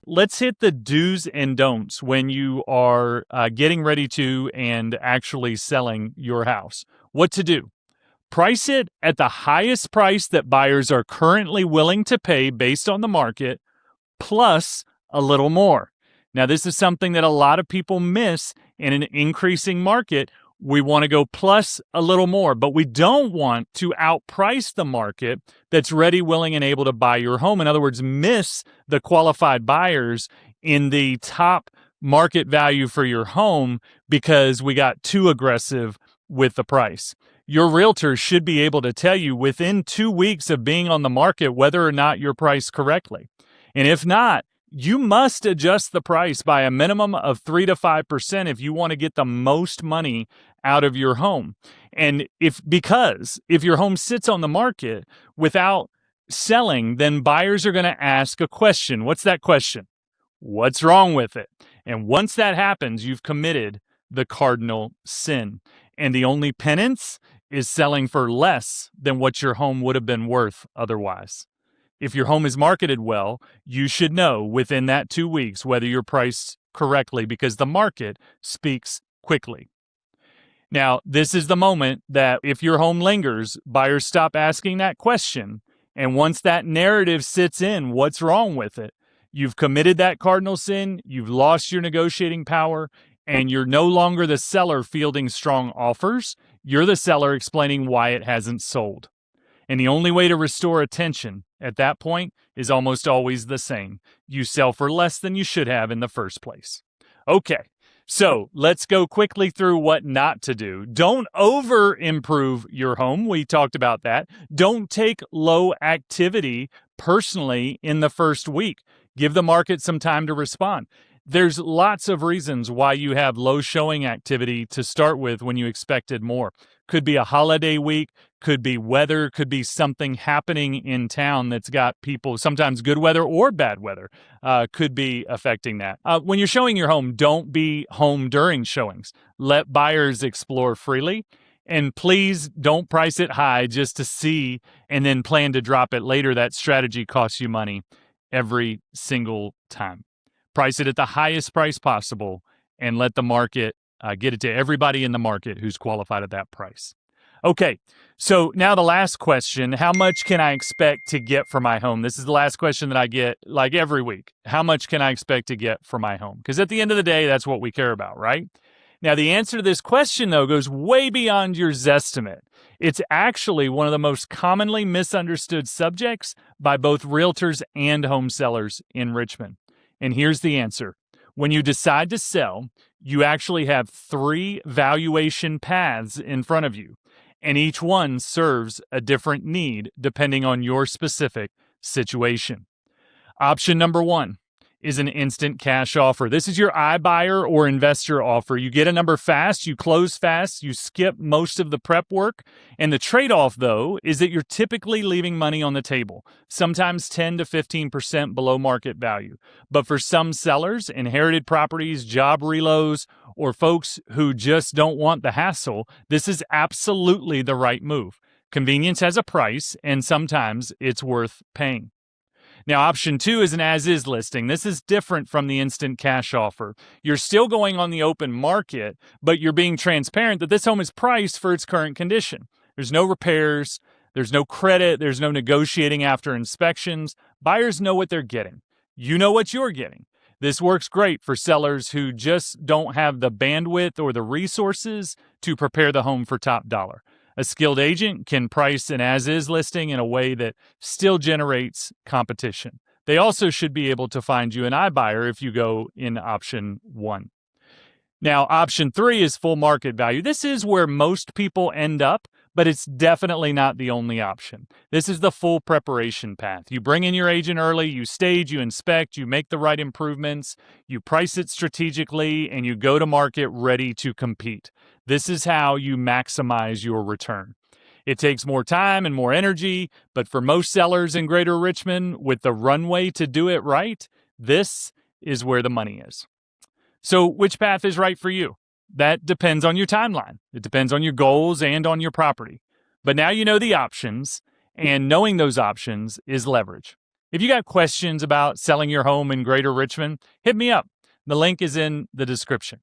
let's hit the do's and don'ts when you are getting ready to and actually selling your house. What to do? Price it at the highest price that buyers are currently willing to pay based on the market, plus a little more. Now, this is something that a lot of people miss in an increasing market. We want to go plus a little more, but we don't want to outprice the market that's ready, willing, and able to buy your home. In other words, miss the qualified buyers in the top market value for your home because we got too aggressive with the price. Your realtor should be able to tell you within 2 weeks of being on the market whether or not you're priced correctly. And if not, you must adjust the price by a minimum of 3 to 5% if you want to get the most money out of your home. And if your home sits on the market without selling, then buyers are going to ask a question. What's that question? What's wrong with it? And once that happens, you've committed the cardinal sin. And the only penance is selling for less than what your home would have been worth otherwise. If your home is marketed well, you should know within that 2 weeks whether you're priced correctly because the market speaks quickly. Now, this is the moment that if your home lingers, buyers stop asking that question. And once that narrative sits in, what's wrong with it? You've committed that cardinal sin, you've lost your negotiating power, and you're no longer the seller fielding strong offers. You're the seller explaining why it hasn't sold. And the only way to restore attention at that point is almost always the same. You sell for less than you should have in the first place. Okay, so let's go quickly through what not to do. Don't over-improve your home. We talked about that. Don't take low activity personally in the first week. Give the market some time to respond. There's lots of reasons why you have low showing activity to start with when you expected more. Could be a holiday week, could be weather, could be something happening in town that's got people, sometimes good weather or bad weather, could be affecting that. When you're showing your home, don't be home during showings. Let buyers explore freely. And please don't price it high just to see and then plan to drop it later. That strategy costs you money every single time. Price it at the highest price possible and let the market get it to everybody in the market who's qualified at that price. Okay, so now the last question, how much can I expect to get for my home? This is the last question that I get like every week. How much can I expect to get for my home? Because at the end of the day, that's what we care about, right? Now, the answer to this question, though, goes way beyond your Zestimate. It's actually one of the most commonly misunderstood subjects by both realtors and home sellers in Richmond. And here's the answer. When you decide to sell, you actually have 3 valuation paths in front of you, and each one serves a different need depending on your specific situation. Option number 1 is an instant cash offer. This is your iBuyer or investor offer. You get a number fast, you close fast, you skip most of the prep work. And the trade-off, though, is that you're typically leaving money on the table, sometimes 10 to 15% below market value. But for some sellers, inherited properties, job reloads, or folks who just don't want the hassle, this is absolutely the right move. Convenience has a price, and sometimes it's worth paying. Now, option 2 is an as-is listing. This is different from the instant cash offer. You're still going on the open market, but you're being transparent that this home is priced for its current condition. There's no repairs, there's no credit, there's no negotiating after inspections. Buyers know what they're getting. You know what you're getting. This works great for sellers who just don't have the bandwidth or the resources to prepare the home for top dollar. A skilled agent can price an as-is listing in a way that still generates competition. They also should be able to find you an iBuyer if you go in option 1. Now, option 3 is full market value. This is where most people end up, but it's definitely not the only option. This is the full preparation path. You bring in your agent early, you stage, you inspect, you make the right improvements, you price it strategically, and you go to market ready to compete. This is how you maximize your return. It takes more time and more energy, but for most sellers in Greater Richmond with the runway to do it right, this is where the money is. So which path is right for you? That depends on your timeline. It depends on your goals and on your property. But now you know the options, and knowing those options is leverage. If you got questions about selling your home in Greater Richmond, hit me up. The link is in the description.